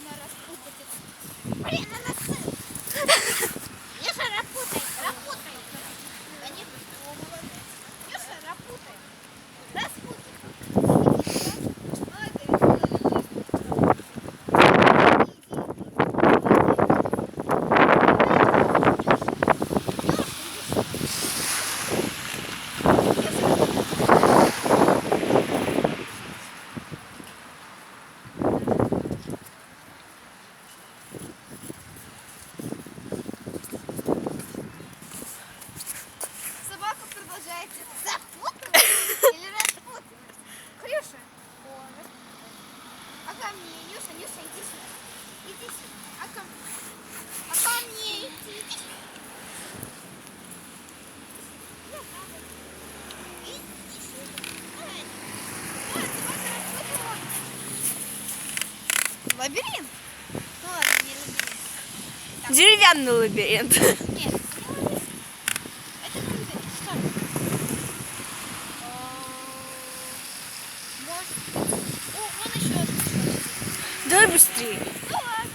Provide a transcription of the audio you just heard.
можно распутать это. Блин, она сын. Юша, работай, работай. Конечно, о, молодец. Юша, работай. Распутай. Собака продолжает запутывать или распутывать. Крюша. О, распутывай. А ко мне, Юша, Юша, иди сюда. Иди сюда. А ко мне? А ко мне иди. Иди сюда. Иди сюда. Давай. Давай, собака распутывает. Лабиринт? Ну ладно, не лабиринт. Так. Деревянный лабиринт. Нет, это не лабиринт. Это лабиринт. Что? Может быть. О, вон еще одна. Давай быстрее. Ну ладно.